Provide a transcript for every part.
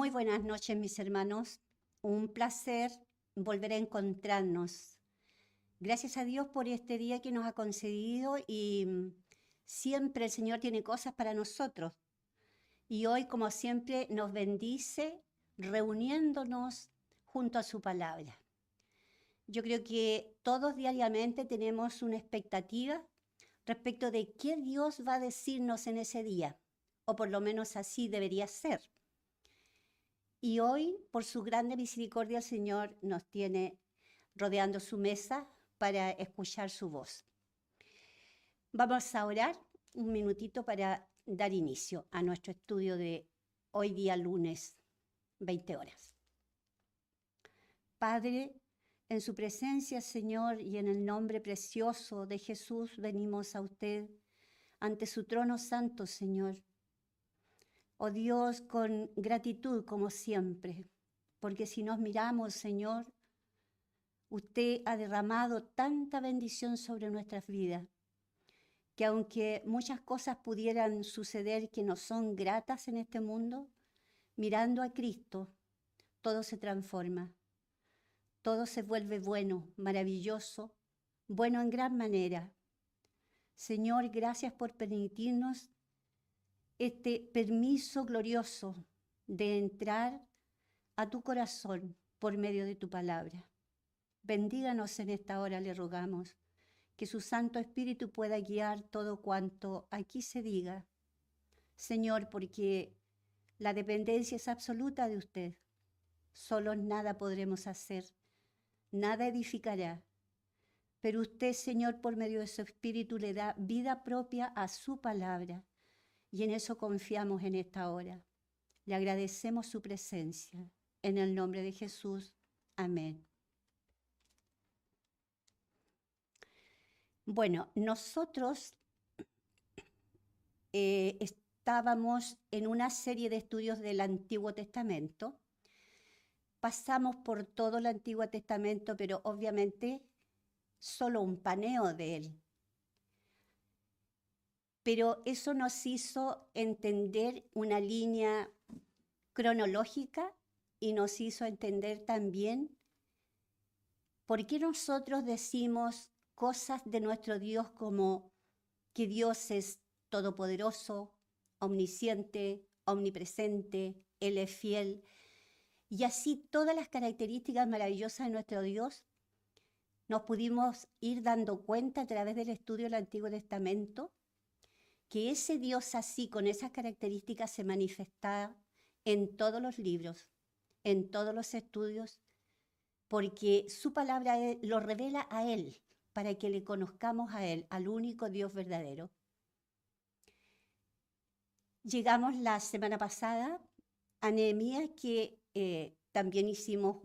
Muy buenas noches, mis hermanos. Un placer volver a encontrarnos. Gracias a Dios por este día que nos ha concedido y siempre el Señor tiene cosas para nosotros. Y hoy, como siempre, nos bendice reuniéndonos junto a su palabra. Yo creo que todos diariamente tenemos una expectativa respecto de qué Dios va a decirnos en ese día, o por lo menos así debería ser. Y hoy, por su grande misericordia, el Señor nos tiene rodeando su mesa para escuchar su voz. Vamos a orar un minutito para dar inicio a nuestro estudio de hoy día lunes, 20 horas. Padre, en su presencia, Señor, y en el nombre precioso de Jesús, venimos a usted ante su trono santo, Señor. Oh Dios, con gratitud como siempre, porque si nos miramos, Señor, usted ha derramado tanta bendición sobre nuestras vidas, que aunque muchas cosas pudieran suceder que no son gratas en este mundo, mirando a Cristo, todo se transforma, todo se vuelve bueno, maravilloso, bueno en gran manera. Señor, gracias por permitirnos este permiso glorioso de entrar a tu corazón por medio de tu palabra. Bendíganos en esta hora, le rogamos, que su Santo Espíritu pueda guiar todo cuanto aquí se diga. Señor, porque la dependencia es absoluta de usted. Solos nada podremos hacer, nada edificará. Pero usted, Señor, por medio de su Espíritu le da vida propia a su palabra. Y en eso confiamos en esta hora. Le agradecemos su presencia. En el nombre de Jesús. Amén. Bueno, nosotros estábamos en una serie de estudios del Antiguo Testamento. Pasamos por todo el Antiguo Testamento, pero obviamente solo un paneo de él. Pero eso nos hizo entender una línea cronológica y nos hizo entender también por qué nosotros decimos cosas de nuestro Dios como que Dios es todopoderoso, omnisciente, omnipresente, Él es fiel. Y así todas las características maravillosas de nuestro Dios nos pudimos ir dando cuenta a través del estudio del Antiguo Testamento que ese Dios así, con esas características, se manifestaba en todos los libros, en todos los estudios, porque su palabra lo revela a Él, para que le conozcamos a Él, al único Dios verdadero. Llegamos la semana pasada a Nehemías, que también hicimos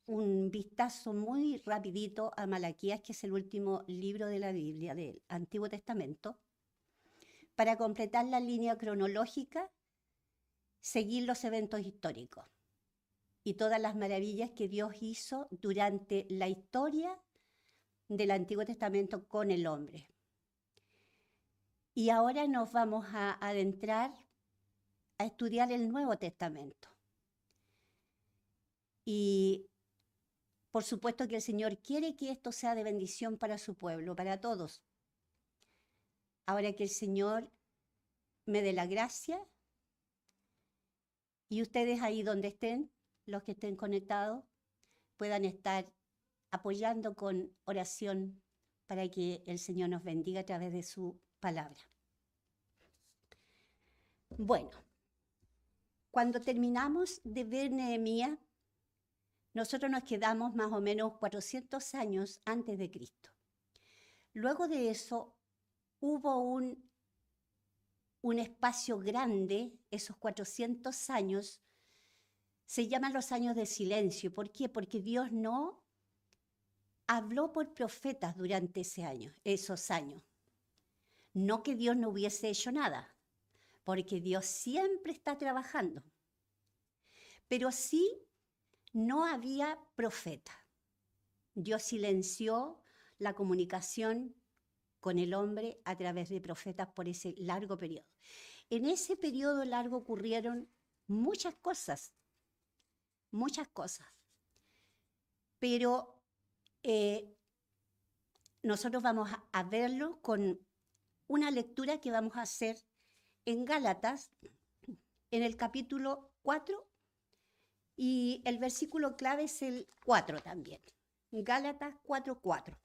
un vistazo muy rapidito a Malaquías, que es el último libro de la Biblia, del Antiguo Testamento, para completar la línea cronológica, seguir los eventos históricos y todas las maravillas que Dios hizo durante la historia del Antiguo Testamento con el hombre. Y ahora nos vamos a adentrar a estudiar el Nuevo Testamento. Y por supuesto que el Señor quiere que esto sea de bendición para su pueblo, para todos. Ahora que el Señor me dé la gracia y ustedes ahí donde estén, los que estén conectados, puedan estar apoyando con oración para que el Señor nos bendiga a través de su palabra. Bueno, cuando terminamos de ver Nehemías, nosotros nos quedamos más o menos 400 años antes de Cristo. Luego de eso hubo un espacio grande, esos 400 años, se llaman los años de silencio. ¿Por qué? Porque Dios no habló por profetas durante esos años. No que Dios no hubiese hecho nada, porque Dios siempre está trabajando. Pero sí no había profeta. Dios silenció la comunicación con el hombre a través de profetas por ese largo periodo. En ese periodo largo ocurrieron muchas cosas, muchas cosas. Pero nosotros vamos a verlo con una lectura que vamos a hacer en Gálatas, en el capítulo 4, y el versículo clave es el 4 también. Gálatas 4:4.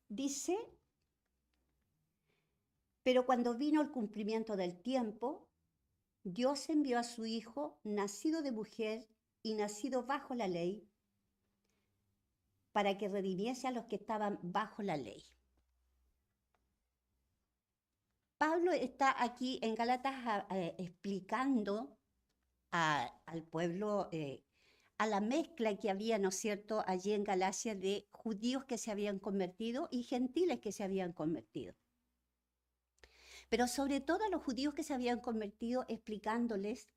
Dice: pero cuando vino el cumplimiento del tiempo, Dios envió a su Hijo, nacido de mujer y nacido bajo la ley, para que redimiese a los que estaban bajo la ley. Pablo está aquí en Gálatas explicando al pueblo, a la mezcla que había, ¿no es cierto?, allí en Galacia, de judíos que se habían convertido y gentiles que se habían convertido. Pero sobre todo a los judíos que se habían convertido, explicándoles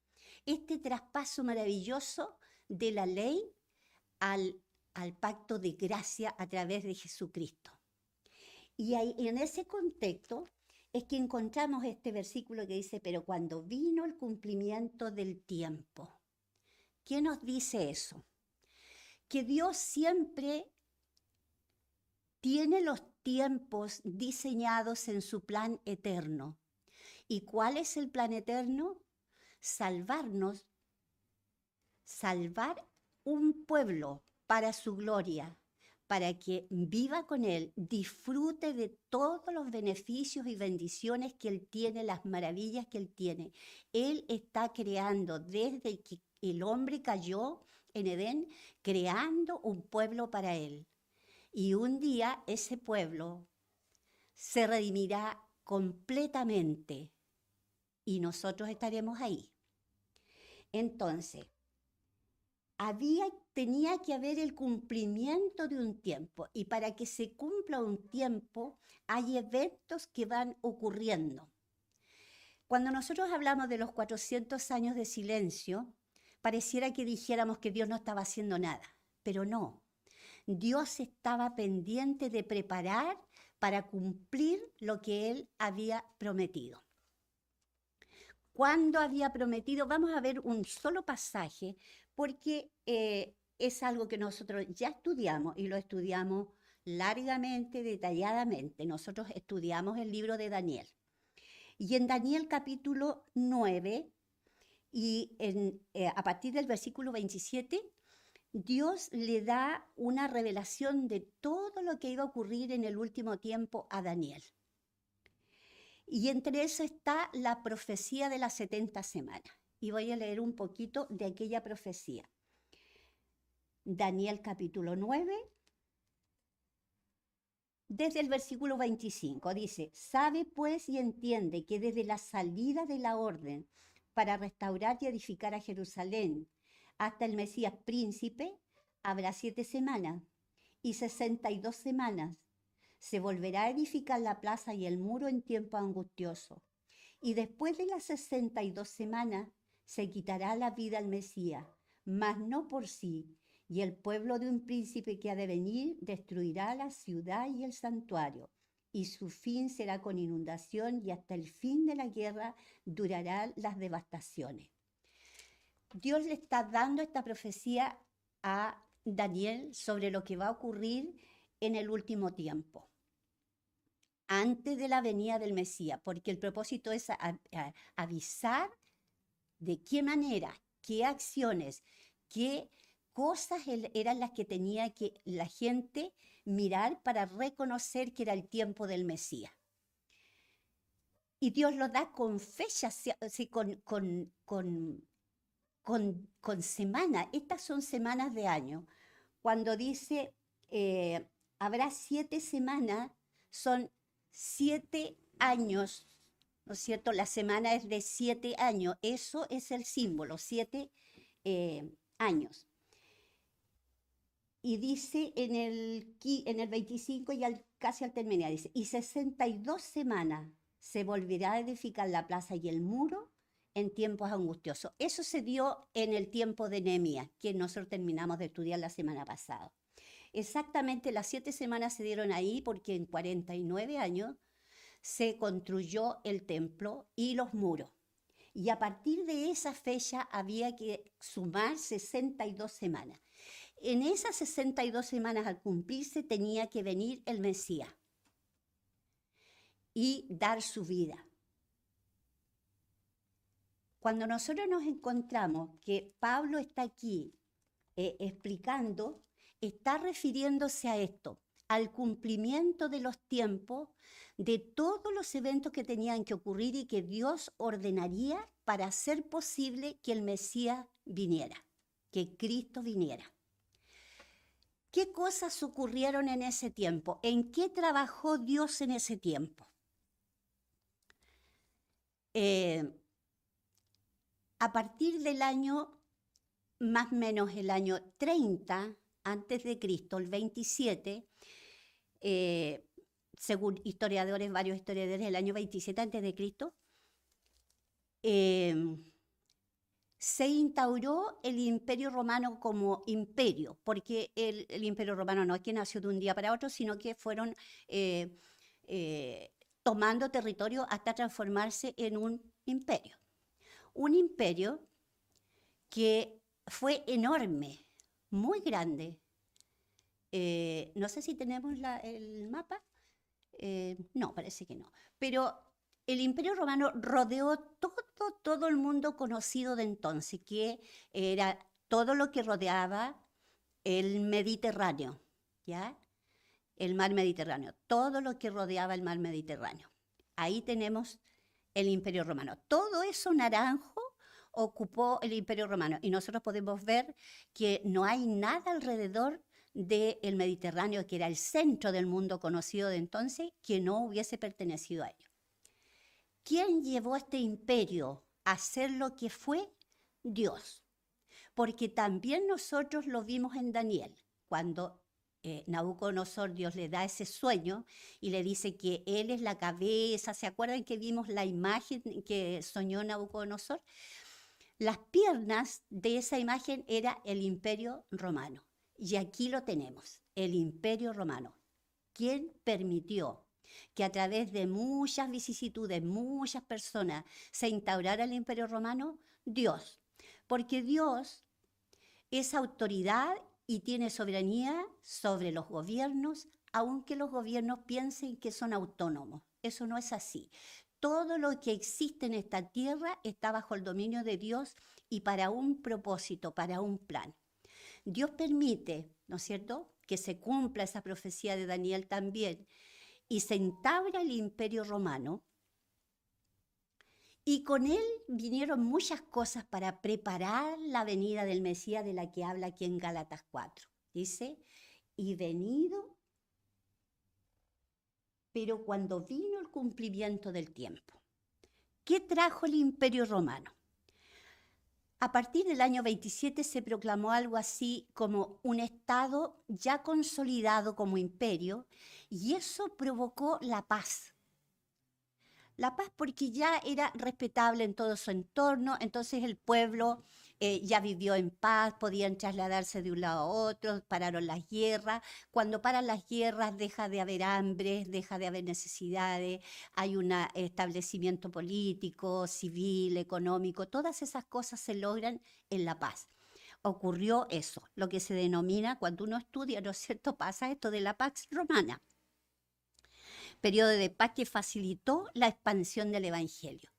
este traspaso maravilloso de la ley al pacto de gracia a través de Jesucristo. Y en ese contexto es que encontramos este versículo que dice: pero cuando vino el cumplimiento del tiempo. ¿Qué nos dice eso? Que Dios siempre tiene los tiempos diseñados en su plan eterno. ¿Y cuál es el plan eterno? Salvarnos, salvar un pueblo para su gloria, para que viva con Él, disfrute de todos los beneficios y bendiciones que Él tiene, las maravillas que Él tiene. Él está creando desde que el hombre cayó en Edén, creando un pueblo para Él. Y un día ese pueblo se redimirá completamente y nosotros estaremos ahí. Entonces, tenía que haber el cumplimiento de un tiempo, y para que se cumpla un tiempo hay eventos que van ocurriendo. Cuando nosotros hablamos de los 400 años de silencio, pareciera que dijéramos que Dios no estaba haciendo nada, pero no. Dios estaba pendiente de preparar para cumplir lo que Él había prometido. ¿Cuándo había prometido? Vamos a ver un solo pasaje, porque es algo que nosotros ya estudiamos y lo estudiamos largamente, detalladamente. Nosotros estudiamos el libro de Daniel. Y en Daniel capítulo 9, y a partir del versículo 27, Dios le da una revelación de todo lo que iba a ocurrir en el último tiempo a Daniel. Y entre eso está la profecía de las 70 semanas. Y voy a leer un poquito de aquella profecía. Daniel capítulo 9, desde el versículo 25, dice: sabe pues y entiende que desde la salida de la orden para restaurar y edificar a Jerusalén hasta el Mesías príncipe habrá 7 semanas y 62 semanas. Se volverá a edificar la plaza y el muro en tiempo angustioso. Y después de las 62 semanas se quitará la vida al Mesías, mas no por sí. Y el pueblo de un príncipe que ha de venir destruirá la ciudad y el santuario. Y su fin será con inundación, y hasta el fin de la guerra durarán las devastaciones. Dios le está dando esta profecía a Daniel sobre lo que va a ocurrir en el último tiempo, antes de la venida del Mesías, porque el propósito es avisar de qué manera, qué acciones, qué cosas eran las que tenía que la gente mirar para reconocer que era el tiempo del Mesías. Y Dios lo da con fechas, con semanas. Estas son semanas de año. Cuando dice habrá 7 semanas, son 7 años, ¿no es cierto? La semana es de 7 años. Eso es el símbolo, 7 años. Y dice en el 25, y casi al terminar, dice: y 62 semanas se volverá a edificar la plaza y el muro en tiempos angustiosos. Eso se dio en el tiempo de Nehemías, que nosotros terminamos de estudiar la semana pasada. Exactamente las 7 semanas se dieron ahí porque en 49 años se construyó el templo y los muros. Y a partir de esa fecha había que sumar 62 semanas. En esas 62 semanas al cumplirse tenía que venir el Mesías y dar su vida. Cuando nosotros nos encontramos que Pablo está aquí explicando, está refiriéndose a esto, al cumplimiento de los tiempos, de todos los eventos que tenían que ocurrir y que Dios ordenaría para hacer posible que el Mesías viniera, que Cristo viniera. ¿Qué cosas ocurrieron en ese tiempo? ¿En qué trabajó Dios en ese tiempo? A partir del año, más o menos el año 30 antes de Cristo, el 27, según historiadores, varios historiadores, el año 27 antes de Cristo, se instauró el Imperio Romano como imperio, porque el Imperio Romano no es que nació de un día para otro, sino que fueron tomando territorio hasta transformarse en un imperio. Un imperio que fue enorme, muy grande. No sé si tenemos el mapa. No, parece que no. Pero el Imperio Romano rodeó todo el mundo conocido de entonces, que era todo lo que rodeaba el Mediterráneo, ¿ya? El mar Mediterráneo, todo lo que rodeaba el mar Mediterráneo. Ahí tenemos el Imperio Romano. Todo eso naranjo ocupó el Imperio Romano y nosotros podemos ver que no hay nada alrededor del Mediterráneo, que era el centro del mundo conocido de entonces, que no hubiese pertenecido a ello. ¿Quién llevó este imperio a ser lo que fue? Dios. Porque también nosotros lo vimos en Daniel, cuando Nabucodonosor, Dios le da ese sueño y le dice que él es la cabeza. ¿Se acuerdan que vimos la imagen que soñó Nabucodonosor? Las piernas de esa imagen era el Imperio Romano. Y aquí lo tenemos, el Imperio Romano. ¿Quién permitió que a través de muchas vicisitudes, muchas personas, se instaurara el Imperio Romano? Dios. Porque Dios es autoridad y tiene soberanía sobre los gobiernos, aunque los gobiernos piensen que son autónomos. Eso no es así. Todo lo que existe en esta tierra está bajo el dominio de Dios y para un propósito, para un plan. Dios permite, ¿no es cierto?, que se cumpla esa profecía de Daniel también, y se instaura el Imperio Romano, y con él vinieron muchas cosas para preparar la venida del Mesías, de la que habla aquí en Gálatas 4. Dice, y venido, pero cuando vino el cumplimiento del tiempo. ¿Qué trajo el Imperio Romano? A partir del año 27 se proclamó algo así como un Estado ya consolidado como imperio, y eso provocó la paz. La paz porque ya era respetable en todo su entorno, entonces el pueblo ya vivió en paz, podían trasladarse de un lado a otro, pararon las guerras. Cuando paran las guerras deja de haber hambre, deja de haber necesidades, hay un establecimiento político, civil, económico, todas esas cosas se logran en la paz. Ocurrió eso, lo que se denomina, cuando uno estudia, ¿no es cierto?, pasa esto de la Pax Romana. Periodo de paz que facilitó la expansión del Evangelio.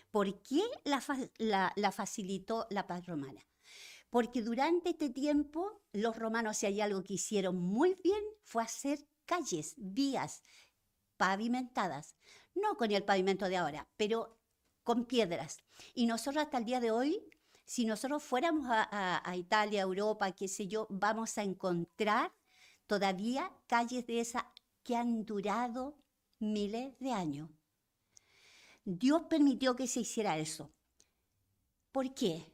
¿Por qué la facilitó la paz romana? Porque durante este tiempo los romanos, si hay algo que hicieron muy bien, fue hacer calles, vías pavimentadas, no con el pavimento de ahora, pero con piedras. Y nosotros hasta el día de hoy, si nosotros fuéramos a Italia, Europa, qué sé yo, vamos a encontrar todavía calles de esas que han durado miles de años. Dios permitió que se hiciera eso. ¿Por qué?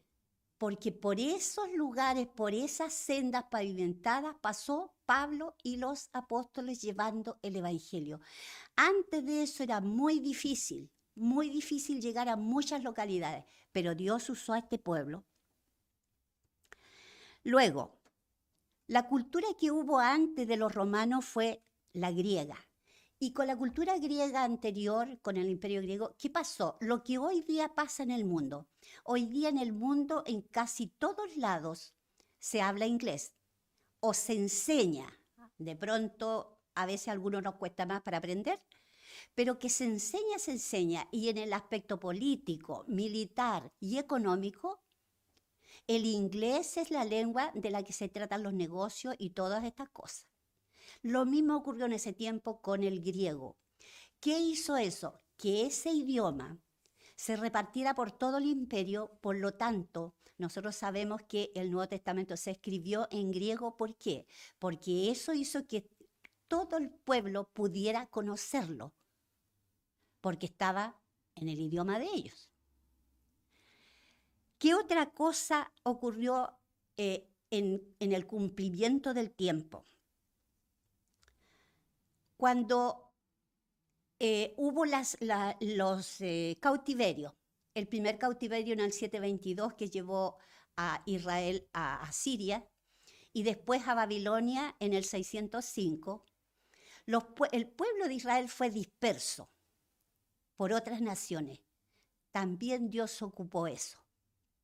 Porque por esos lugares, por esas sendas pavimentadas, pasó Pablo y los apóstoles llevando el Evangelio. Antes de eso era muy difícil llegar a muchas localidades, pero Dios usó a este pueblo. Luego, la cultura que hubo antes de los romanos fue la griega. Y con la cultura griega anterior, con el imperio griego, ¿qué pasó? Lo que hoy día pasa en el mundo. Hoy día en el mundo, en casi todos lados, se habla inglés o se enseña. De pronto, a veces a algunos nos cuesta más para aprender, pero que se enseña, y en el aspecto político, militar y económico, el inglés es la lengua de la que se tratan los negocios y todas estas cosas. Lo mismo ocurrió en ese tiempo con el griego. ¿Qué hizo eso? Que ese idioma se repartiera por todo el imperio, por lo tanto, nosotros sabemos que el Nuevo Testamento se escribió en griego. ¿Por qué? Porque eso hizo que todo el pueblo pudiera conocerlo, porque estaba en el idioma de ellos. ¿Qué otra cosa ocurrió en el cumplimiento del tiempo? Cuando hubo los cautiverios, el primer cautiverio en el 722 que llevó a Israel a Siria, y después a Babilonia en el 605, el pueblo de Israel fue disperso por otras naciones. También Dios ocupó eso.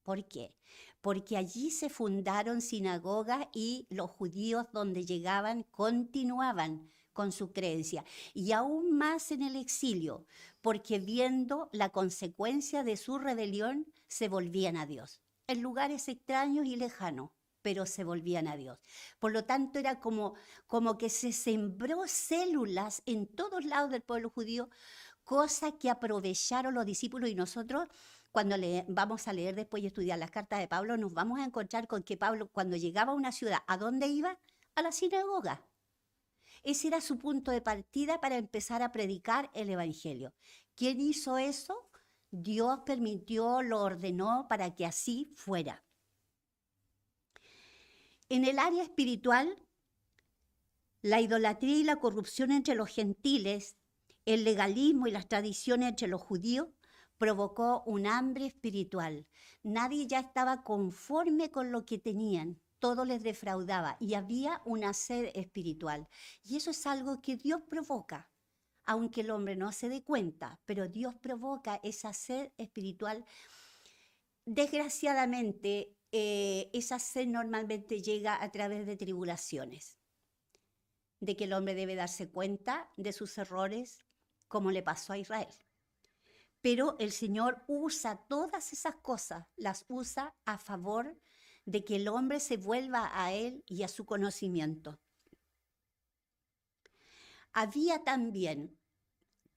¿Por qué? Porque allí se fundaron sinagogas y los judíos donde llegaban continuaban con su creencia, y aún más en el exilio, porque viendo la consecuencia de su rebelión se volvían a Dios, en lugares extraños y lejanos, pero se volvían a Dios. Por lo tanto, era como que se sembró células en todos lados del pueblo judío, cosa que aprovecharon los discípulos, y nosotros cuando vamos a leer después y estudiar las cartas de Pablo, nos vamos a encontrar con que Pablo, cuando llegaba a una ciudad, ¿a dónde iba? A la sinagoga. Ese era su punto de partida para empezar a predicar el Evangelio. ¿Quién hizo eso? Dios permitió, lo ordenó para que así fuera. En el área espiritual, la idolatría y la corrupción entre los gentiles, el legalismo y las tradiciones entre los judíos, provocó un hambre espiritual. Nadie ya estaba conforme con lo que tenían, todo les defraudaba y había una sed espiritual. Y eso es algo que Dios provoca, aunque el hombre no se dé cuenta, pero Dios provoca esa sed espiritual. Desgraciadamente, esa sed normalmente llega a través de tribulaciones, de que el hombre debe darse cuenta de sus errores, como le pasó a Israel. Pero el Señor usa todas esas cosas, las usa a favor de que el hombre se vuelva a Él y a su conocimiento. Había también,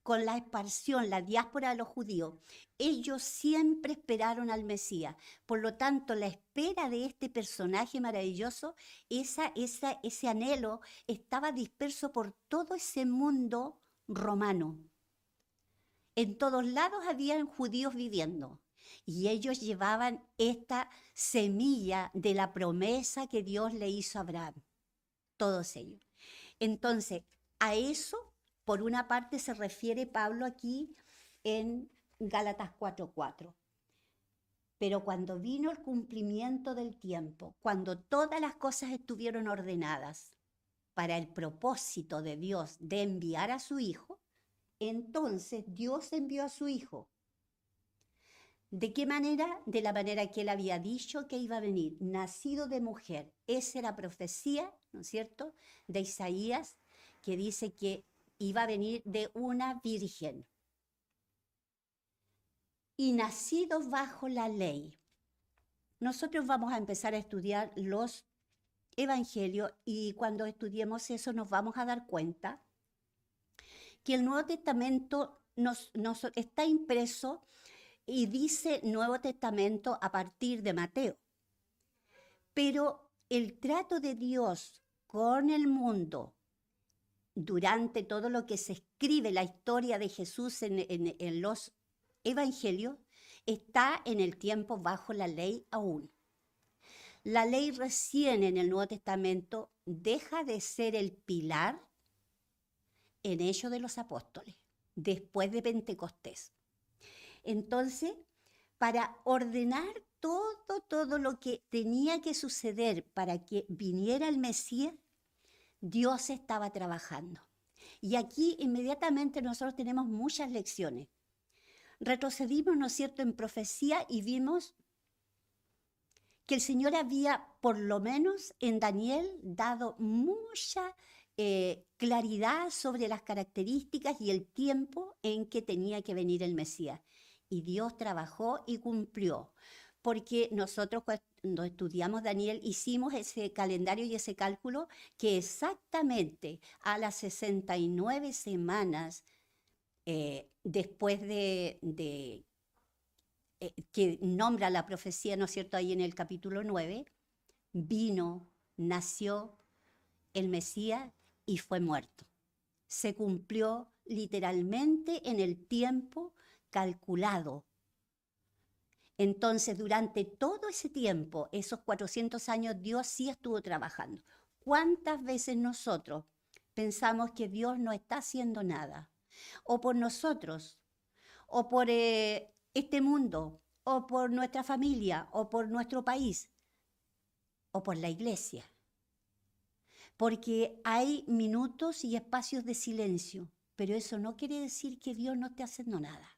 con la expansión, la diáspora de los judíos, ellos siempre esperaron al Mesías. Por lo tanto, la espera de este personaje maravilloso, ese anhelo, estaba disperso por todo ese mundo romano. En todos lados habían judíos viviendo, y ellos llevaban esta semilla de la promesa que Dios le hizo a Abraham, todos ellos. Entonces, a eso, por una parte, se refiere Pablo aquí en Gálatas 4:4. Pero cuando vino el cumplimiento del tiempo, cuando todas las cosas estuvieron ordenadas para el propósito de Dios de enviar a su Hijo, entonces Dios envió a su Hijo. ¿De qué manera? De la manera que Él había dicho que iba a venir, nacido de mujer. Esa era la profecía, ¿no es cierto?, de Isaías, que dice que iba a venir de una virgen. Y nacido bajo la ley. Nosotros vamos a empezar a estudiar los evangelios, y cuando estudiemos eso nos vamos a dar cuenta que el Nuevo Testamento nos está impreso y dice Nuevo Testamento a partir de Mateo. Pero el trato de Dios con el mundo durante todo lo que se escribe, la historia de Jesús en los evangelios, está en el tiempo bajo la ley aún. La ley recién en el Nuevo Testamento deja de ser el pilar en Hechos de los Apóstoles, después de Pentecostés. Entonces, para ordenar todo lo que tenía que suceder para que viniera el Mesías, Dios estaba trabajando. Y aquí inmediatamente nosotros tenemos muchas lecciones. Retrocedimos, ¿no es cierto?, en profecía y vimos que el Señor había, por lo menos en Daniel, dado mucha claridad sobre las características y el tiempo en que tenía que venir el Mesías. Y Dios trabajó y cumplió, porque nosotros cuando estudiamos Daniel hicimos ese calendario y ese cálculo que exactamente a las 69 semanas después que nombra la profecía, ¿no es cierto?, ahí en el capítulo 9, nació el Mesías y fue muerto. Se cumplió literalmente en el tiempo calculado. Entonces, durante todo ese tiempo, esos 400 años, Dios sí estuvo trabajando. ¿Cuántas veces nosotros pensamos que Dios no está haciendo nada? O por nosotros, o por este mundo, o por nuestra familia, o por nuestro país, o por la iglesia. Porque hay minutos y espacios de silencio, pero eso no quiere decir que Dios no esté haciendo nada.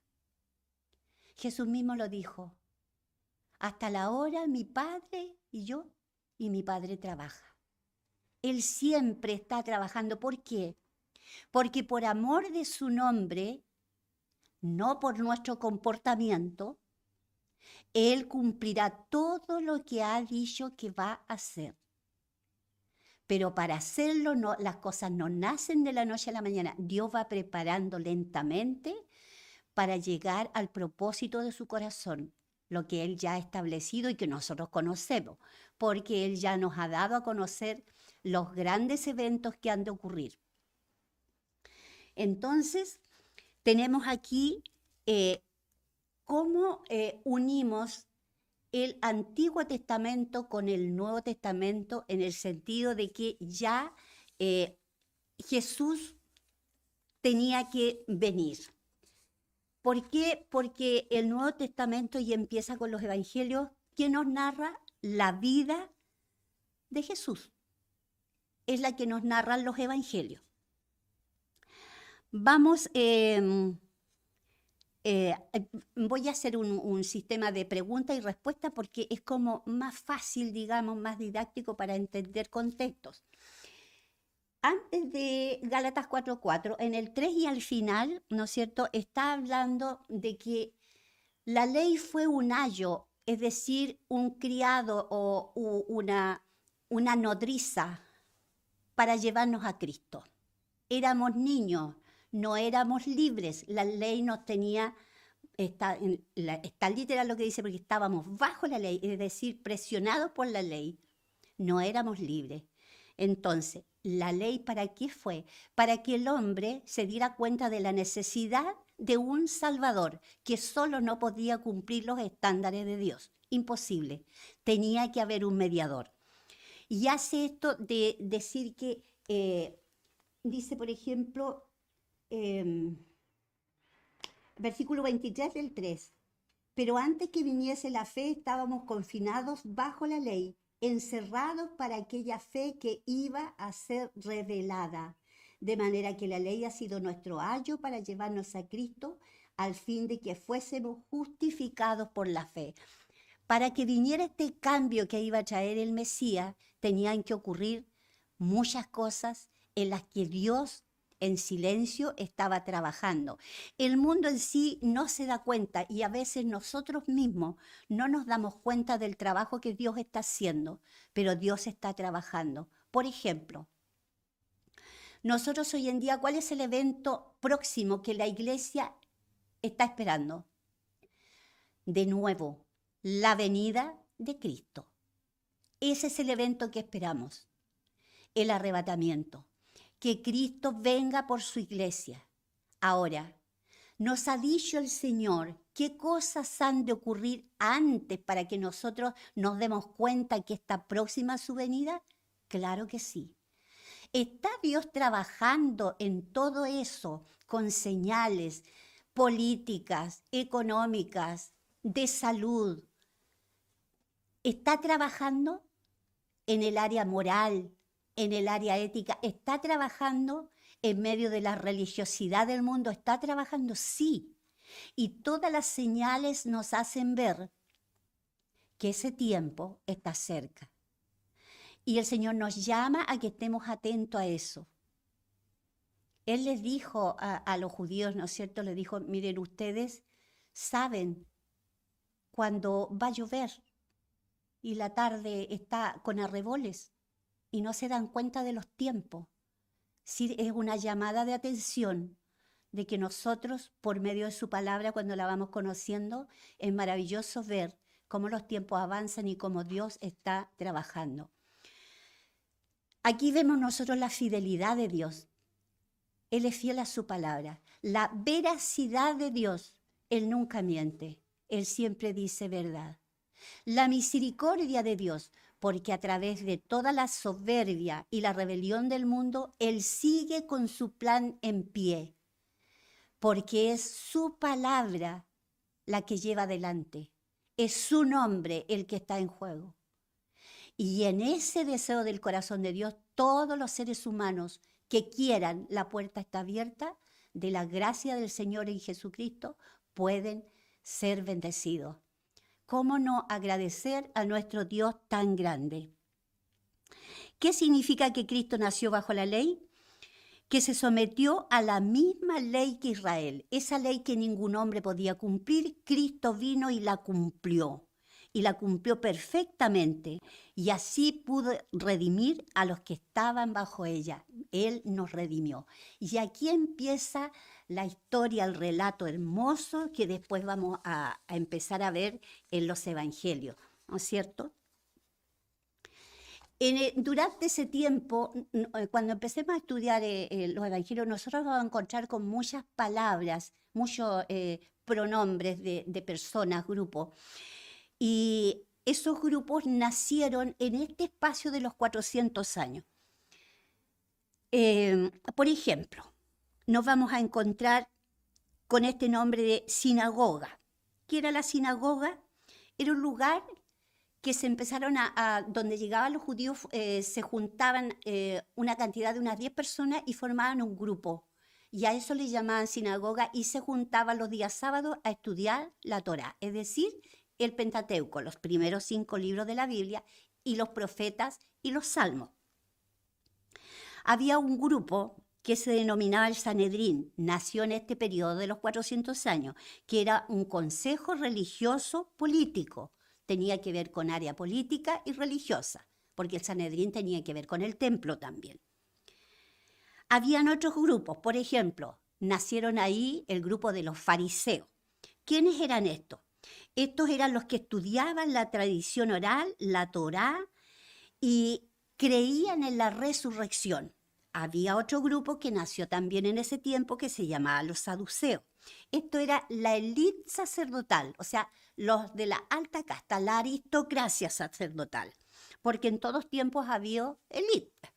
Jesús mismo lo dijo: hasta la hora mi Padre y yo, y mi Padre trabaja. Él siempre está trabajando. ¿Por qué? Porque por amor de su nombre, no por nuestro comportamiento, Él cumplirá todo lo que ha dicho que va a hacer. Pero para hacerlo, las cosas no nacen de la noche a la mañana. Dios va preparando lentamente para llegar al propósito de su corazón, lo que Él ya ha establecido y que nosotros conocemos, porque Él ya nos ha dado a conocer los grandes eventos que han de ocurrir. Entonces, tenemos aquí cómo unimos el Antiguo Testamento con el Nuevo Testamento, en el sentido de que ya Jesús tenía que venir. ¿Por qué? Porque el Nuevo Testamento ya empieza con los evangelios que nos narra la vida de Jesús. Es la que nos narran los evangelios. Vamos, voy a hacer un sistema de pregunta y respuesta porque es como más fácil, digamos, más didáctico para entender contextos. Antes de Gálatas 4:4, en el 3 y al final, ¿no es cierto?, está hablando de que la ley fue un ayo, es decir, un criado o una nodriza para llevarnos a Cristo. Éramos niños, no éramos libres, la ley nos tenía, está literal lo que dice, porque estábamos bajo la ley, es decir, presionados por la ley, no éramos libres. Entonces, ¿la ley para qué fue? Para que el hombre se diera cuenta de la necesidad de un Salvador, que solo no podía cumplir los estándares de Dios. Imposible. Tenía que haber un mediador. Y hace esto de decir que, dice, por ejemplo, versículo 23 del 3, pero antes que viniese la fe estábamos confinados bajo la ley, encerrados para aquella fe que iba a ser revelada, de manera que la ley ha sido nuestro ayo para llevarnos a Cristo, al fin de que fuésemos justificados por la fe. Para que viniera este cambio que iba a traer el Mesías, tenían que ocurrir muchas cosas en las que Dios en silencio estaba trabajando. El mundo en sí no se da cuenta y a veces nosotros mismos no nos damos cuenta del trabajo que Dios está haciendo, pero Dios está trabajando. Por ejemplo, nosotros hoy en día, ¿cuál es el evento próximo que la iglesia está esperando? De nuevo, la venida de Cristo. Ese es el evento que esperamos, el arrebatamiento. Que Cristo venga por su iglesia. Ahora, nos ha dicho el Señor qué cosas han de ocurrir antes para que nosotros nos demos cuenta que está próxima su venida. Claro que sí. ¿Está Dios trabajando en todo eso con señales políticas, económicas, de salud? ¿Está trabajando en el área moral, en el área ética? ¿Está trabajando en medio de la religiosidad del mundo, está trabajando, sí. Y todas las señales nos hacen ver que ese tiempo está cerca. Y el Señor nos llama a que estemos atentos a eso. Él les dijo a los judíos, ¿no es cierto? Les dijo, miren, ustedes saben cuando va a llover y la tarde está con arreboles y no se dan cuenta de los tiempos. Sí, es una llamada de atención de que nosotros, por medio de su palabra, cuando la vamos conociendo, es maravilloso ver cómo los tiempos avanzan y cómo Dios está trabajando. Aquí vemos nosotros la fidelidad de Dios. Él es fiel a su palabra. La veracidad de Dios. Él nunca miente. Él siempre dice verdad. La misericordia de Dios, porque a través de toda la soberbia y la rebelión del mundo, Él sigue con su plan en pie, porque es su palabra la que lleva adelante. Es su nombre el que está en juego. Y en ese deseo del corazón de Dios, todos los seres humanos que quieran, la puerta está abierta, de la gracia del Señor en Jesucristo, pueden ser bendecidos. ¿Cómo no agradecer a nuestro Dios tan grande? ¿Qué significa que Cristo nació bajo la ley? Que se sometió a la misma ley que Israel. Esa ley que ningún hombre podía cumplir, Cristo vino y la cumplió. Y la cumplió perfectamente. Y así pudo redimir a los que estaban bajo ella. Él nos redimió. Y aquí empieza la historia, el relato hermoso que después vamos a empezar a ver en los evangelios, ¿no es cierto? Durante ese tiempo, cuando empecemos a estudiar los evangelios, nosotros vamos a encontrar con muchas palabras, muchos pronombres de personas, grupos. Y esos grupos nacieron en este espacio de los 400 años. Por ejemplo, nos vamos a encontrar con este nombre de sinagoga. ¿Qué era la sinagoga? Era un lugar que se empezaron donde llegaban los judíos, se juntaban una cantidad de unas 10 personas y formaban un grupo. Y a eso le llamaban sinagoga y se juntaban los días sábados a estudiar la Torá, es decir, el Pentateuco, los primeros 5 libros de la Biblia y los profetas y los salmos. Había un grupo que se denominaba el Sanedrín, nació en este periodo de los 400 años, que era un consejo religioso político. Tenía que ver con área política y religiosa, porque el Sanedrín tenía que ver con el templo también. Habían otros grupos, por ejemplo, nacieron ahí el grupo de los fariseos. ¿Quiénes eran estos? Estos eran los que estudiaban la tradición oral, la Torá, y creían en la resurrección. Había otro grupo que nació también en ese tiempo que se llamaba los saduceos. Esto era la élite sacerdotal, o sea, los de la alta casta, la aristocracia sacerdotal, porque en todos tiempos había élite.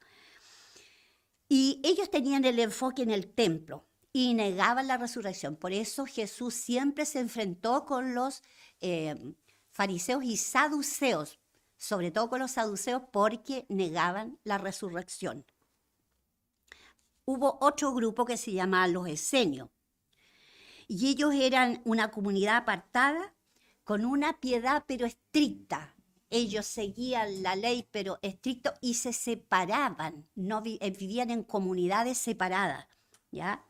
Y ellos tenían el enfoque en el templo y negaban la resurrección. Por eso Jesús siempre se enfrentó con los fariseos y saduceos, sobre todo con los saduceos porque negaban la resurrección. Hubo otro grupo que se llamaba los esenios, y ellos eran una comunidad apartada con una piedad pero estricta. Ellos seguían la ley pero estricto y se separaban, no vivían en comunidades separadas, ¿ya?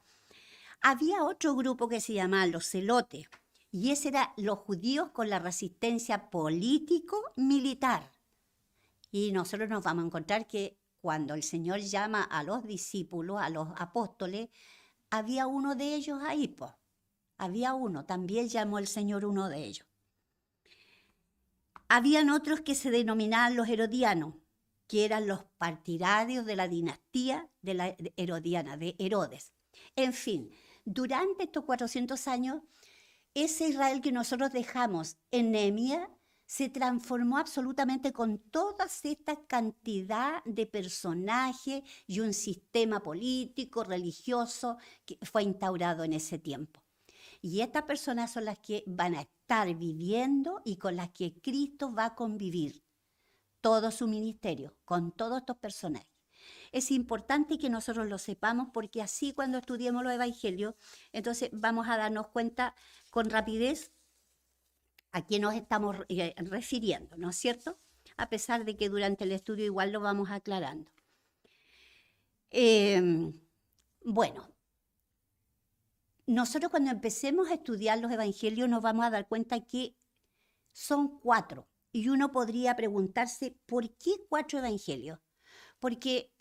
Había otro grupo que se llamaba los celotes, y ese era los judíos con la resistencia político-militar. Y nosotros nos vamos a encontrar que cuando el Señor llama a los discípulos, a los apóstoles, había uno de ellos ahí, pues. Había uno, también llamó el Señor uno de ellos. Habían otros que se denominaban los herodianos, que eran los partidarios de la dinastía de la herodiana, de Herodes. En fin, durante estos 400 años, ese Israel que nosotros dejamos en Nehemías se transformó absolutamente con toda esta cantidad de personajes y un sistema político, religioso que fue instaurado en ese tiempo. Y estas personas son las que van a estar viviendo y con las que Cristo va a convivir todo su ministerio, con todos estos personajes. Es importante que nosotros lo sepamos porque así cuando estudiemos los evangelios, entonces vamos a darnos cuenta con rapidez a qué nos estamos refiriendo, ¿no es cierto? A pesar de que durante el estudio igual lo vamos aclarando. Bueno, nosotros cuando empecemos a estudiar los evangelios nos vamos a dar cuenta que son 4. Y uno podría preguntarse, ¿por qué 4 evangelios? Porque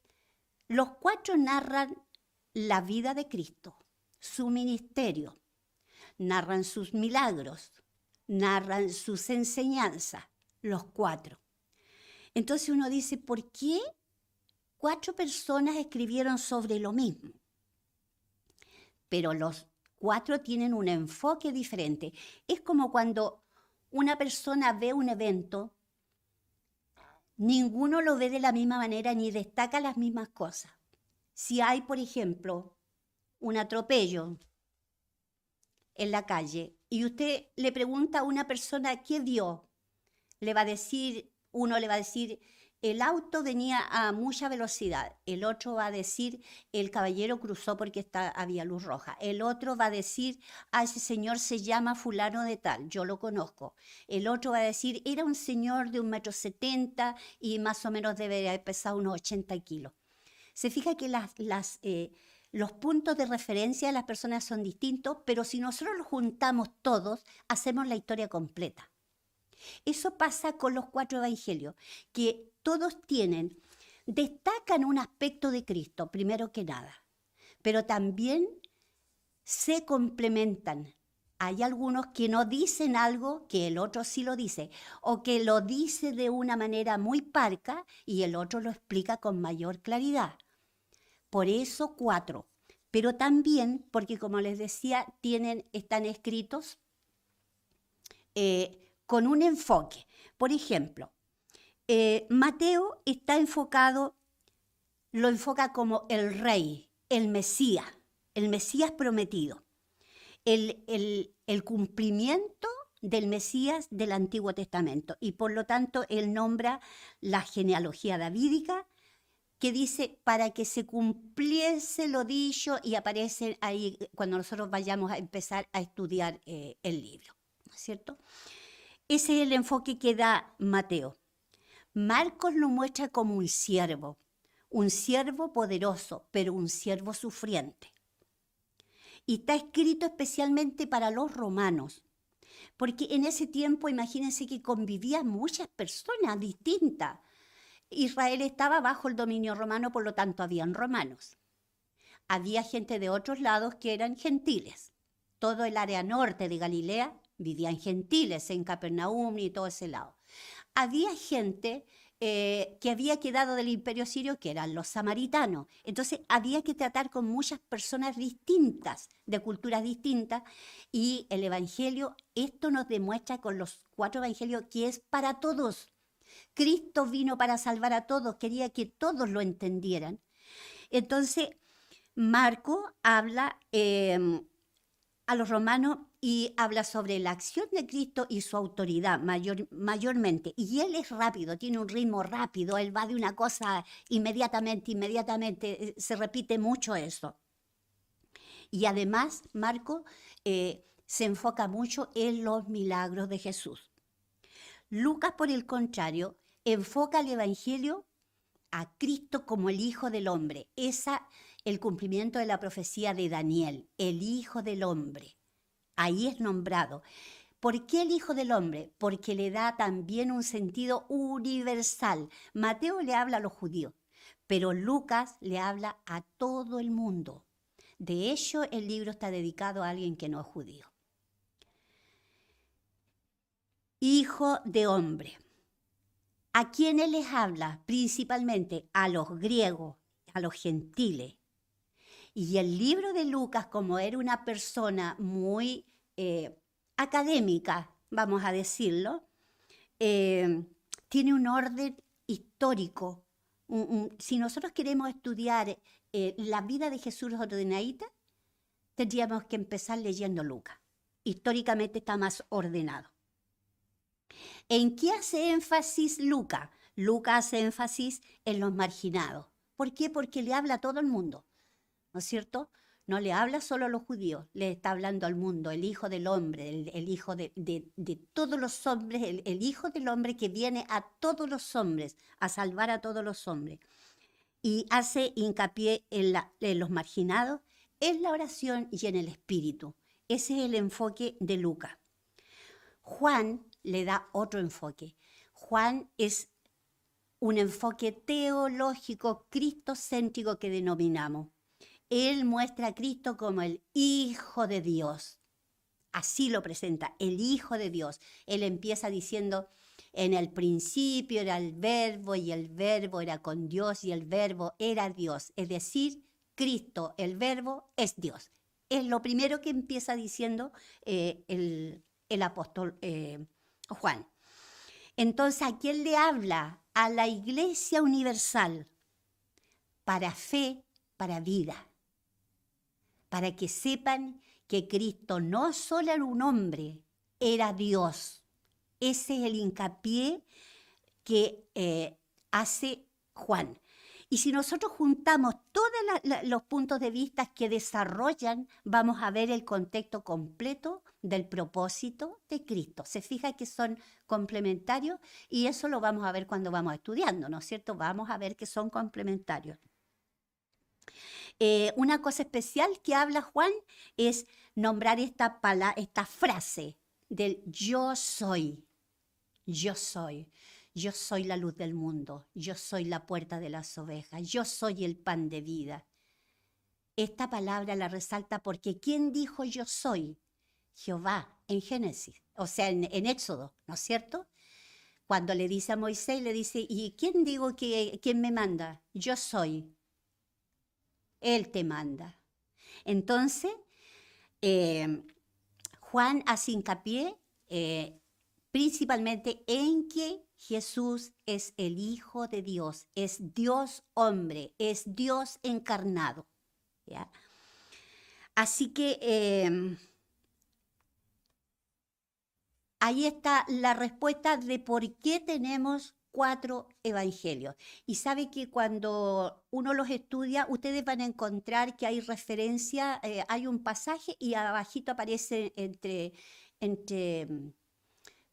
los 4 narran la vida de Cristo, su ministerio, narran sus milagros, narran sus enseñanzas, los 4. Entonces uno dice, ¿por qué 4 personas escribieron sobre lo mismo? Pero los 4 tienen un enfoque diferente. Es como cuando una persona ve un evento, ninguno lo ve de la misma manera ni destaca las mismas cosas. Si hay, por ejemplo, un atropello en la calle y usted le pregunta a una persona qué vio, uno le va a decir, el auto venía a mucha velocidad. El otro va a decir, el caballero cruzó porque había luz roja. El otro va a decir, ese señor se llama fulano de tal, yo lo conozco. El otro va a decir, era un señor de 1,70 m y más o menos debe haber pesado unos 80 kilos. Se fija que los puntos de referencia de las personas son distintos, pero si nosotros los juntamos todos, hacemos la historia completa. Eso pasa con los 4 evangelios, que todos destacan un aspecto de Cristo, primero que nada, pero también se complementan. Hay algunos que no dicen algo que el otro sí lo dice, o que lo dice de una manera muy parca y el otro lo explica con mayor claridad. Por eso 4, pero también porque, como les decía, están escritos con un enfoque. Por ejemplo, Mateo lo enfoca como el rey, el Mesías prometido, el cumplimiento del Mesías del Antiguo Testamento. Y por lo tanto, él nombra la genealogía davídica, que dice para que se cumpliese lo dicho, y aparece ahí cuando nosotros vayamos a empezar a estudiar el libro, ¿no es cierto? Ese es el enfoque que da Mateo. Marcos lo muestra como un siervo poderoso, pero un siervo sufriente. Y está escrito especialmente para los romanos, porque en ese tiempo imagínense que convivían muchas personas distintas. Israel estaba bajo el dominio romano, por lo tanto habían romanos. Había gente de otros lados que eran gentiles. Todo el área norte de Galilea vivían gentiles, en Capernaum y todo ese lado. Había gente que había quedado del imperio sirio, que eran los samaritanos. Entonces había que tratar con muchas personas distintas, de culturas distintas, y el evangelio, esto nos demuestra con los 4 evangelios que es para todos. Cristo vino para salvar a todos, quería que todos lo entendieran. Entonces, Marco habla a los romanos y habla sobre la acción de Cristo y su autoridad mayormente. Y él es rápido, tiene un ritmo rápido, él va de una cosa inmediatamente, se repite mucho eso. Y además, Marco se enfoca mucho en los milagros de Jesús. Lucas, por el contrario, enfoca el evangelio a Cristo como el Hijo del Hombre. El cumplimiento de la profecía de Daniel, el Hijo del Hombre. Ahí es nombrado. ¿Por qué el Hijo del Hombre? Porque le da también un sentido universal. Mateo le habla a los judíos, pero Lucas le habla a todo el mundo. De hecho, el libro está dedicado a alguien que no es judío. Hijo de hombre. ¿A quiénes les habla? Principalmente a los griegos, a los gentiles. Y el libro de Lucas, como era una persona muy académica, vamos a decirlo, tiene un orden histórico. Si nosotros queremos estudiar la vida de Jesús ordenadita, tendríamos que empezar leyendo Lucas. Históricamente está más ordenado. ¿En qué hace énfasis Lucas? Lucas hace énfasis en los marginados, ¿Por qué? Porque le habla a todo el mundo, ¿no es cierto? No le habla solo a los judíos, le está hablando al mundo, el Hijo del Hombre, el Hijo de todos los hombres, el Hijo del Hombre que viene a todos los hombres, a salvar a todos los hombres. Y hace hincapié en los marginados, en la oración y en el Espíritu. Ese es el enfoque de Lucas. Juan le da otro enfoque. Juan es un enfoque teológico, cristocéntrico que denominamos. Él muestra a Cristo como el Hijo de Dios. Así lo presenta, el Hijo de Dios. Él empieza diciendo, en el principio era el Verbo y el Verbo era con Dios y el Verbo era Dios. Es decir, Cristo, el Verbo, es Dios. Es lo primero que empieza diciendo el apóstol Juan. Entonces, ¿a quién le habla? A la Iglesia Universal, para fe, para vida. Para que sepan que Cristo no solo era un hombre, era Dios. Ese es el hincapié que hace Juan. Y si nosotros juntamos todos los puntos de vista que desarrollan, vamos a ver el contexto completo del propósito de Cristo. Se fija que son complementarios y eso lo vamos a ver cuando vamos estudiando, ¿no es cierto? Vamos a ver que son complementarios. Una cosa especial que habla Juan es nombrar esta frase del yo soy. Yo soy. Yo soy la luz del mundo. Yo soy la puerta de las ovejas. Yo soy el pan de vida. Esta palabra la resalta porque ¿quién dijo yo soy? Jehová en Génesis, o sea, en Éxodo, ¿no es cierto? Cuando le dice a Moisés, le dice, ¿y quién digo quién me manda? Yo soy. Él te manda. Entonces, Juan hace hincapié principalmente en que Jesús es el Hijo de Dios, es Dios hombre, es Dios encarnado. ¿Ya? Así que ahí está la respuesta de por qué tenemos 4 evangelios. Y sabe que cuando uno los estudia, ustedes van a encontrar que hay referencia, hay un pasaje y abajito aparece entre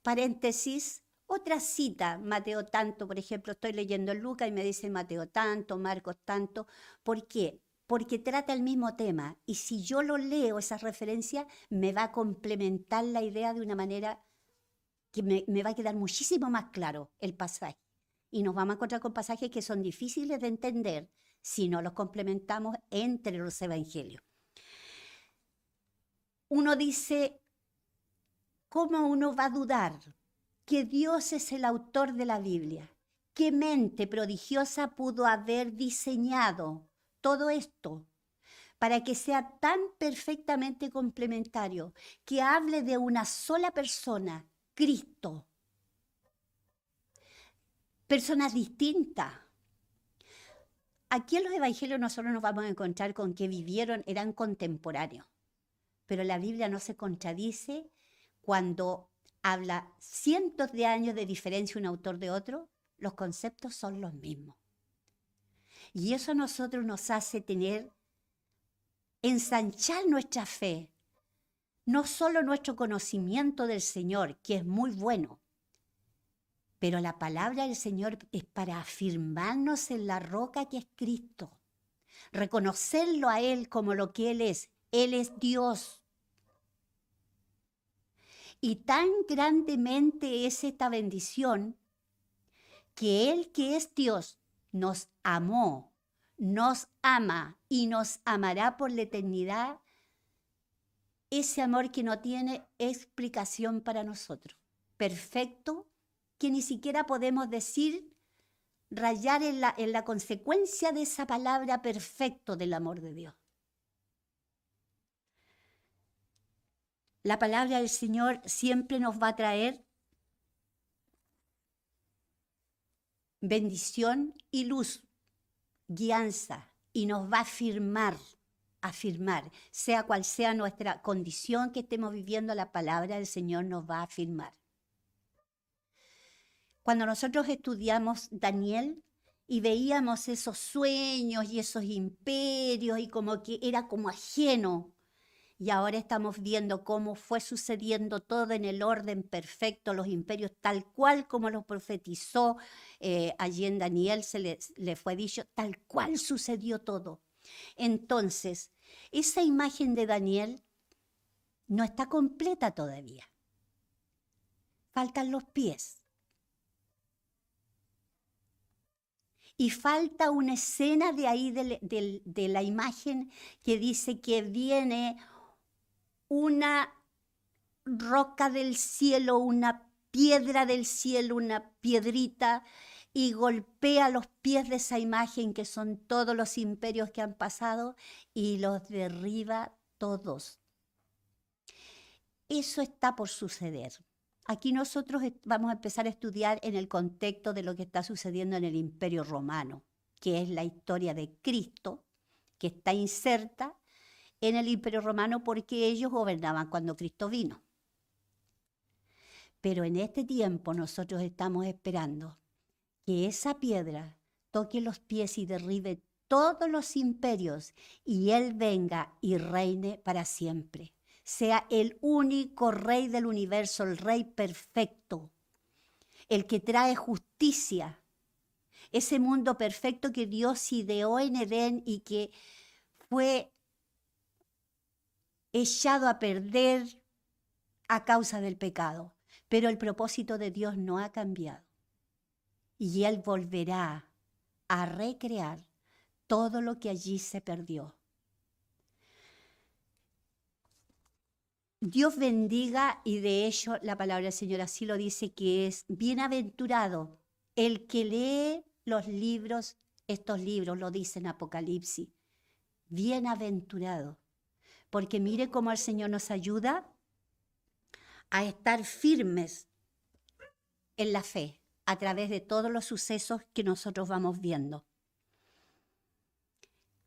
paréntesis otra cita, Mateo tanto, por ejemplo, estoy leyendo Lucas y me dice Mateo tanto, Marcos tanto. ¿Por qué? Porque trata el mismo tema y si yo lo leo, esa referencia, me va a complementar la idea de una manera que me va a quedar muchísimo más claro el pasaje. Y nos vamos a encontrar con pasajes que son difíciles de entender si no los complementamos entre los evangelios. Uno dice, ¿cómo uno va a dudar que Dios es el autor de la Biblia? ¿Qué mente prodigiosa pudo haber diseñado todo esto para que sea tan perfectamente complementario, que hable de una sola persona, Cristo? Personas distintas. Aquí en los evangelios nosotros nos vamos a encontrar con que vivieron, eran contemporáneos, pero la Biblia no se contradice cuando habla cientos de años de diferencia un autor de otro, los conceptos son los mismos. Y eso a nosotros nos hace ensanchar nuestra fe, no solo nuestro conocimiento del Señor, que es muy bueno, pero la palabra del Señor es para afirmarnos en la roca que es Cristo, reconocerlo a Él como lo que Él es Dios. Y tan grandemente es esta bendición que Él que es Dios nos amó, nos ama y nos amará por la eternidad. Ese amor que no tiene explicación para nosotros. Perfecto, que ni siquiera podemos decir, rayar en la consecuencia de esa palabra perfecto del amor de Dios. La palabra del Señor siempre nos va a traer bendición y luz, guianza, y nos va a afirmar, sea cual sea nuestra condición que estemos viviendo, la palabra del Señor nos va a afirmar. Cuando nosotros estudiamos Daniel, y veíamos esos sueños y esos imperios y como que era como ajeno. Y ahora estamos viendo cómo fue sucediendo todo en el orden perfecto, los imperios tal cual como lo profetizó allí en Daniel, le fue dicho, tal cual sucedió todo. Entonces, esa imagen de Daniel no está completa todavía. Faltan los pies. Y falta una escena de ahí de la imagen que dice que viene una roca del cielo, una piedra del cielo, una piedrita, y golpea los pies de esa imagen que son todos los imperios que han pasado y los derriba todos. Eso está por suceder. Aquí nosotros vamos a empezar a estudiar en el contexto de lo que está sucediendo en el Imperio Romano, que es la historia de Cristo, que está inserta en el Imperio Romano porque ellos gobernaban cuando Cristo vino. Pero en este tiempo nosotros estamos esperando que esa piedra toque los pies y derribe todos los imperios y Él venga y reine para siempre. Sea el único rey del universo, el rey perfecto, el que trae justicia, ese mundo perfecto que Dios ideó en Edén y que fue echado a perder a causa del pecado. Pero el propósito de Dios no ha cambiado y Él volverá a recrear todo lo que allí se perdió. Dios bendiga, y de hecho la palabra del Señor así lo dice, que es bienaventurado el que lee los libros, estos libros lo dice en Apocalipsis, bienaventurado, porque mire cómo el Señor nos ayuda a estar firmes en la fe a través de todos los sucesos que nosotros vamos viendo.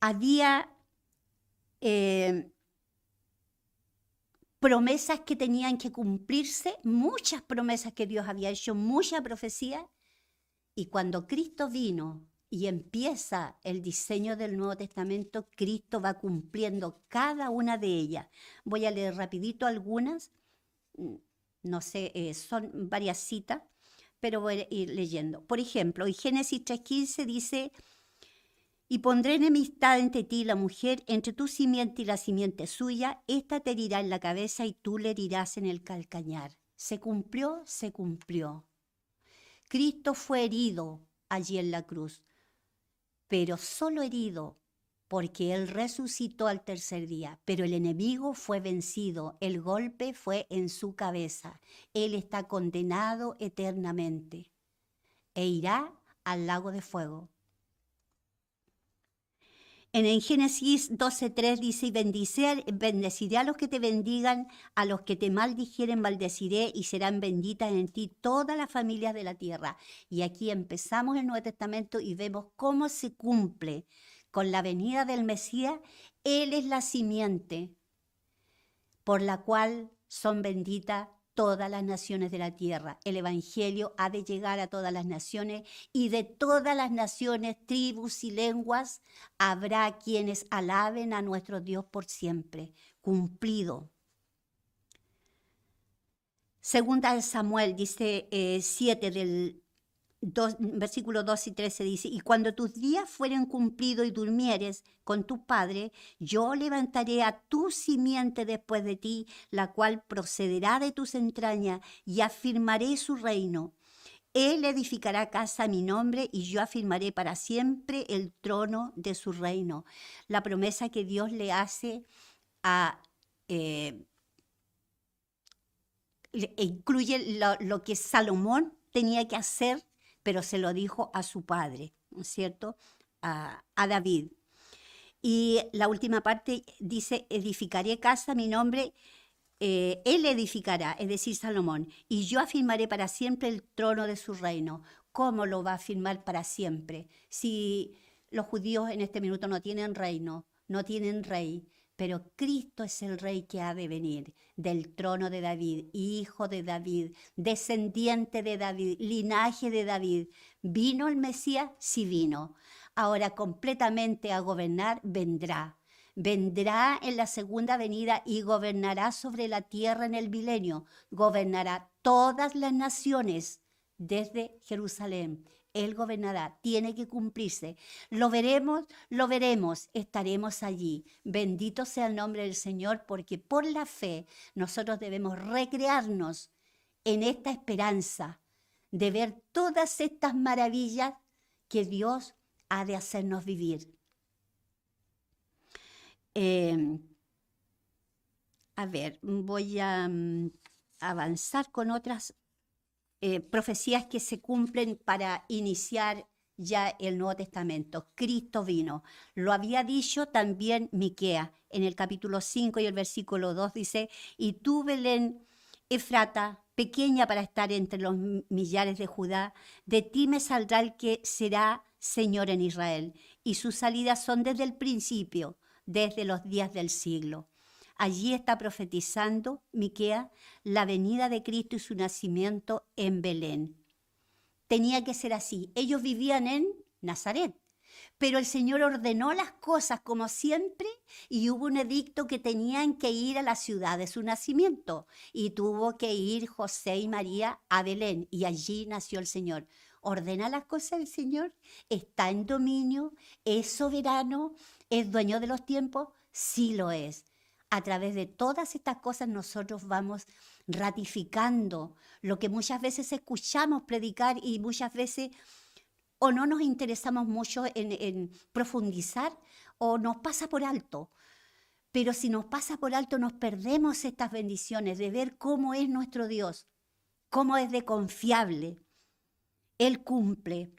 Había promesas que tenían que cumplirse, muchas promesas que Dios había hecho, mucha profecía, y cuando Cristo vino y empieza el diseño del Nuevo Testamento, Cristo va cumpliendo cada una de ellas. Voy a leer rapidito algunas, no sé, son varias citas, pero voy a ir leyendo. Por ejemplo, en Génesis 3:15 dice: y pondré enemistad entre ti y la mujer, entre tu simiente y la simiente suya, ésta te herirá en la cabeza y tú le herirás en el calcañar. ¿Se cumplió? Se cumplió. Cristo fue herido allí en la cruz, pero solo herido porque Él resucitó al tercer día, pero el enemigo fue vencido, el golpe fue en su cabeza. Él está condenado eternamente e irá al lago de fuego. En Génesis 12:3 dice: y bendeciré a los que te bendigan, a los que te maldijeren maldeciré, y serán benditas en ti todas las familias de la tierra. Y aquí empezamos el Nuevo Testamento y vemos cómo se cumple con la venida del Mesías. Él es la simiente por la cual son benditas todas las naciones de la tierra. El Evangelio ha de llegar a todas las naciones, y de todas las naciones, tribus y lenguas habrá quienes alaben a nuestro Dios por siempre. Cumplido. Segunda de Samuel, dice 7 del versículo 2 y 13 dice: y cuando tus días fueren cumplidos y durmieres con tu padre, yo levantaré a tu simiente después de ti, la cual procederá de tus entrañas, y afirmaré su reino. Él edificará casa a mi nombre, y yo afirmaré para siempre el trono de su reino. La promesa que Dios le hace incluye lo que Salomón tenía que hacer, pero se lo dijo a su padre, ¿no es cierto? A David. Y la última parte dice: edificaré casa a mi nombre, él edificará, es decir, Salomón, y yo afirmaré para siempre el trono de su reino. ¿Cómo lo va a afirmar para siempre? Si los judíos en este minuto no tienen reino, no tienen rey, pero Cristo es el Rey que ha de venir del trono de David, hijo de David, descendiente de David, linaje de David. ¿Vino el Mesías? Sí vino. Ahora completamente a gobernar vendrá. Vendrá en la segunda venida y gobernará sobre la tierra en el milenio. Gobernará todas las naciones desde Jerusalén. Él gobernará, tiene que cumplirse. Lo veremos, estaremos allí. Bendito sea el nombre del Señor, porque por la fe nosotros debemos recrearnos en esta esperanza de ver todas estas maravillas que Dios ha de hacernos vivir. Voy a avanzar con otras profecías que se cumplen para iniciar ya el Nuevo Testamento. Cristo vino. Lo había dicho también Miqueas en el capítulo 5 y el versículo 2 dice, y tú, Belén, Efrata, pequeña para estar entre los millares de Judá, de ti me saldrá el que será Señor en Israel, y sus salidas son desde el principio, desde los días del siglo. Allí está profetizando Miqueas la venida de Cristo y su nacimiento en Belén. Tenía que ser así. Ellos vivían en Nazaret, pero el Señor ordenó las cosas como siempre y hubo un edicto que tenían que ir a la ciudad de su nacimiento y tuvo que ir José y María a Belén y allí nació el Señor. ¿Ordena las cosas el Señor? ¿Está en dominio? ¿Es soberano? ¿Es dueño de los tiempos? Sí lo es. A través de todas estas cosas nosotros vamos ratificando lo que muchas veces escuchamos predicar y muchas veces o no nos interesamos mucho en profundizar o nos pasa por alto. Pero si nos pasa por alto nos perdemos estas bendiciones de ver cómo es nuestro Dios, cómo es de confiable. Él cumple.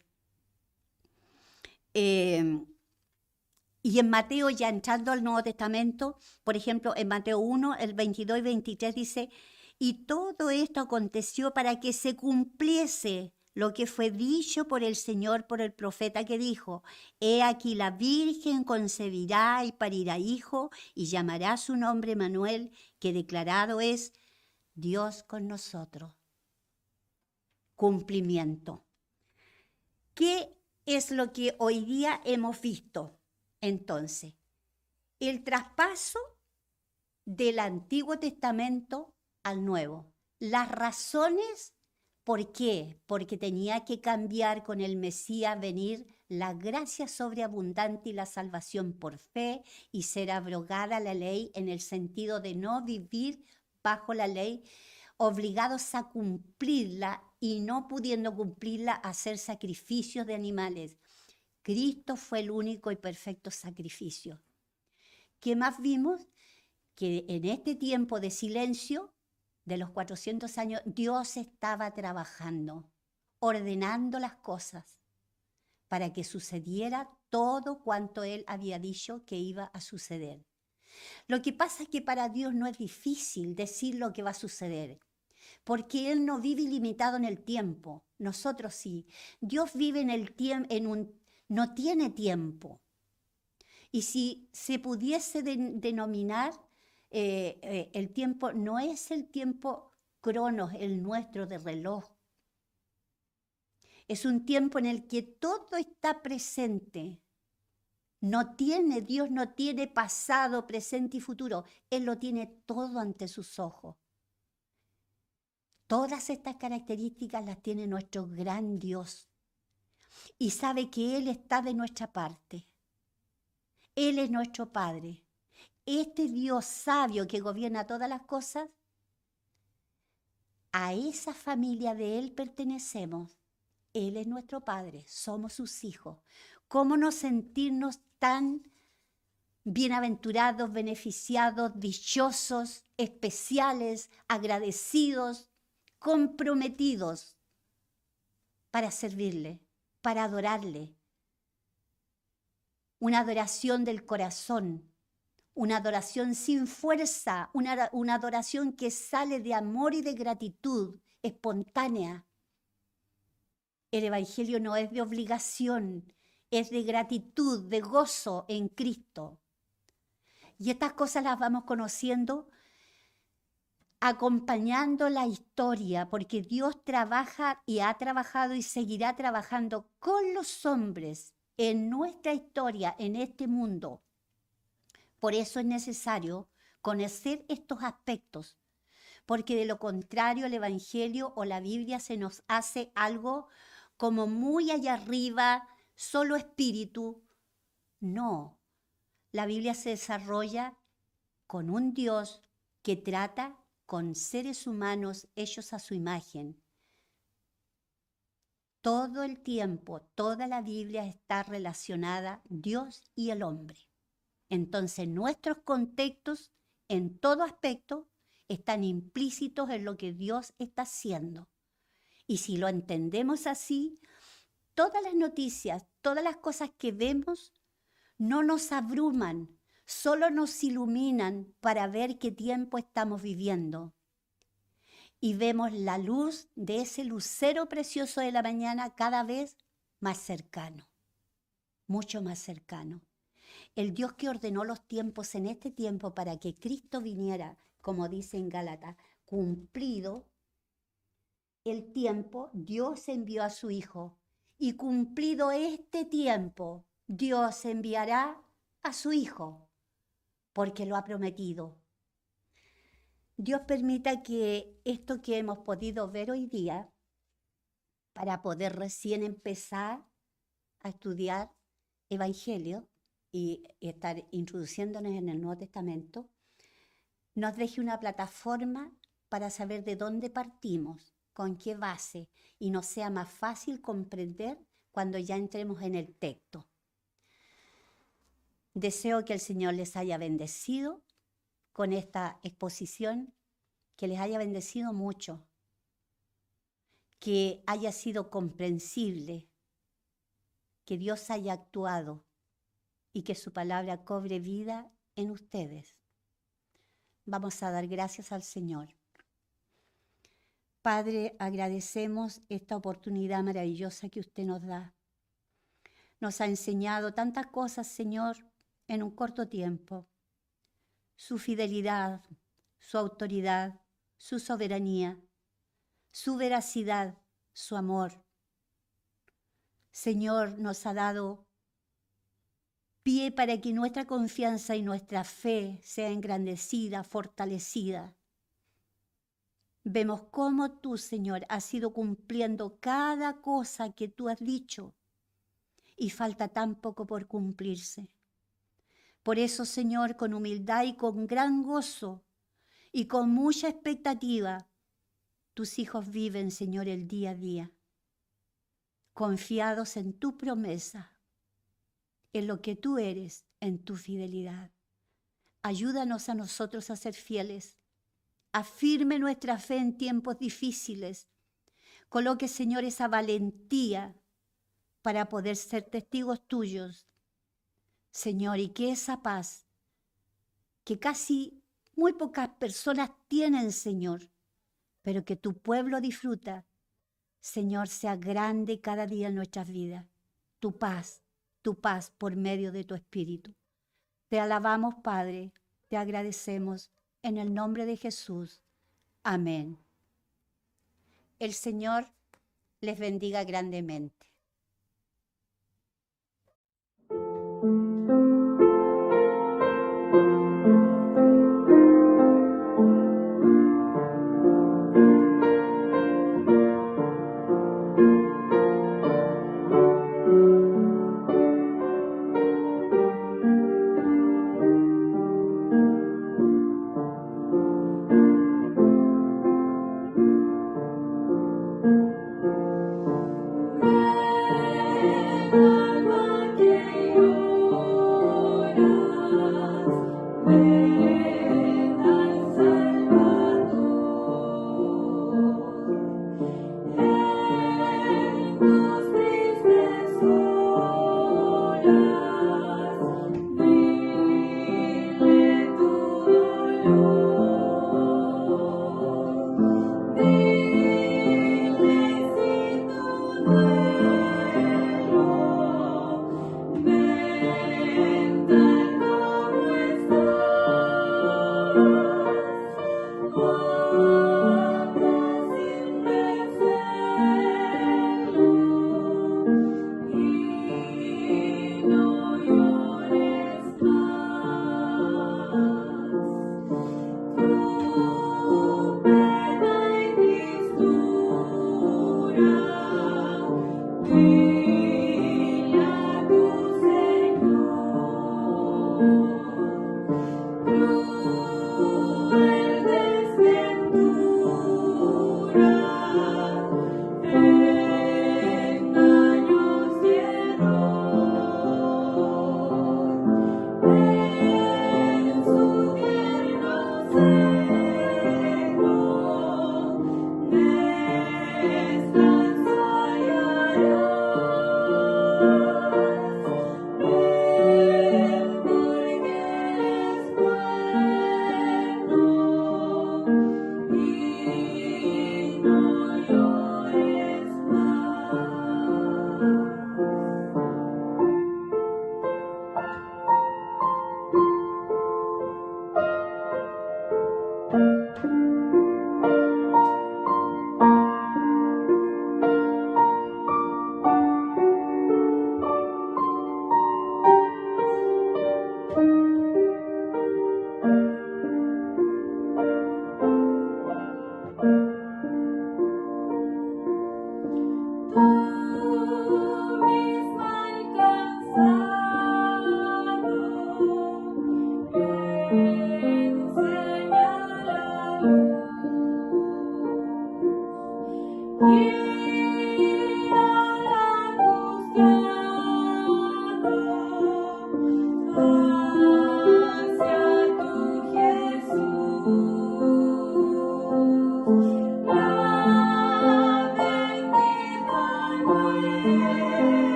Y en Mateo, ya entrando al Nuevo Testamento, por ejemplo, en Mateo 1, el 22 y 23 dice, y todo esto aconteció para que se cumpliese lo que fue dicho por el Señor, por el profeta que dijo, he aquí la Virgen concebirá y parirá hijo y llamará su nombre Manuel, que declarado es Dios con nosotros. Cumplimiento. ¿Qué es lo que hoy día hemos visto? Entonces, el traspaso del Antiguo Testamento al Nuevo. Las razones, ¿por qué? Porque tenía que cambiar con el Mesías venir la gracia sobreabundante y la salvación por fe y ser abrogada la ley en el sentido de no vivir bajo la ley, obligados a cumplirla y no pudiendo cumplirla, a hacer sacrificios de animales. Cristo fue el único y perfecto sacrificio. ¿Qué más vimos? Que en este tiempo de silencio, de los 400 años, Dios estaba trabajando, ordenando las cosas para que sucediera todo cuanto Él había dicho que iba a suceder. Lo que pasa es que para Dios no es difícil decir lo que va a suceder, porque Él no vive ilimitado en el tiempo, nosotros sí. Dios vive en el tiempo, no tiene tiempo. Y si se pudiese denominar, el tiempo no es el tiempo cronos, el nuestro de reloj. Es un tiempo en el que todo está presente. Dios no tiene pasado, presente y futuro. Él lo tiene todo ante sus ojos. Todas estas características las tiene nuestro gran Dios. Y sabe que Él está de nuestra parte. Él es nuestro Padre. Este Dios sabio que gobierna todas las cosas, a esa familia de Él pertenecemos. Él es nuestro Padre, somos sus hijos. ¿Cómo no sentirnos tan bienaventurados, beneficiados, dichosos, especiales, agradecidos, comprometidos para servirle, para adorarle? Una adoración del corazón, una adoración sin fuerza, una adoración que sale de amor y de gratitud espontánea. El Evangelio no es de obligación, es de gratitud, de gozo en Cristo. Y estas cosas las vamos conociendo acompañando la historia, porque Dios trabaja y ha trabajado y seguirá trabajando con los hombres en nuestra historia, en este mundo. Por eso es necesario conocer estos aspectos, porque de lo contrario el Evangelio o la Biblia se nos hace algo como muy allá arriba, solo espíritu. No, la Biblia se desarrolla con un Dios que trata con seres humanos hechos a su imagen. Todo el tiempo, toda la Biblia está relacionada Dios y el hombre. Entonces nuestros contextos en todo aspecto están implícitos en lo que Dios está haciendo. Y si lo entendemos así, todas las noticias, todas las cosas que vemos no nos abruman, solo nos iluminan para ver qué tiempo estamos viviendo. Y vemos la luz de ese lucero precioso de la mañana cada vez más cercano, mucho más cercano. El Dios que ordenó los tiempos en este tiempo para que Cristo viniera, como dice en Gálatas, cumplido el tiempo, Dios envió a su Hijo. Y cumplido este tiempo, Dios enviará a su Hijo, porque lo ha prometido. Dios permita que esto que hemos podido ver hoy día, para poder recién empezar a estudiar Evangelio y estar introduciéndonos en el Nuevo Testamento, nos deje una plataforma para saber de dónde partimos, con qué base, y nos sea más fácil comprender cuando ya entremos en el texto. Deseo que el Señor les haya bendecido con esta exposición, que les haya bendecido mucho, que haya sido comprensible, que Dios haya actuado y que su palabra cobre vida en ustedes. Vamos a dar gracias al Señor. Padre, agradecemos esta oportunidad maravillosa que usted nos da. Nos ha enseñado tantas cosas, Señor, en un corto tiempo. Su fidelidad, su autoridad, su soberanía, su veracidad, su amor. Señor, nos ha dado pie para que nuestra confianza y nuestra fe sea engrandecida, fortalecida. Vemos cómo tú, Señor, has ido cumpliendo cada cosa que tú has dicho y falta tan poco por cumplirse. Por eso, Señor, con humildad y con gran gozo y con mucha expectativa, tus hijos viven, Señor, el día a día, confiados en tu promesa, en lo que tú eres, en tu fidelidad. Ayúdanos a nosotros a ser fieles. Afirme nuestra fe en tiempos difíciles. Coloque, Señor, esa valentía para poder ser testigos tuyos, Señor, y que esa paz que casi muy pocas personas tienen, Señor, pero que tu pueblo disfruta, Señor, sea grande cada día en nuestras vidas. Tu paz por medio de tu Espíritu. Te alabamos, Padre, te agradecemos en el nombre de Jesús. Amén. El Señor les bendiga grandemente. Tus tristes horas.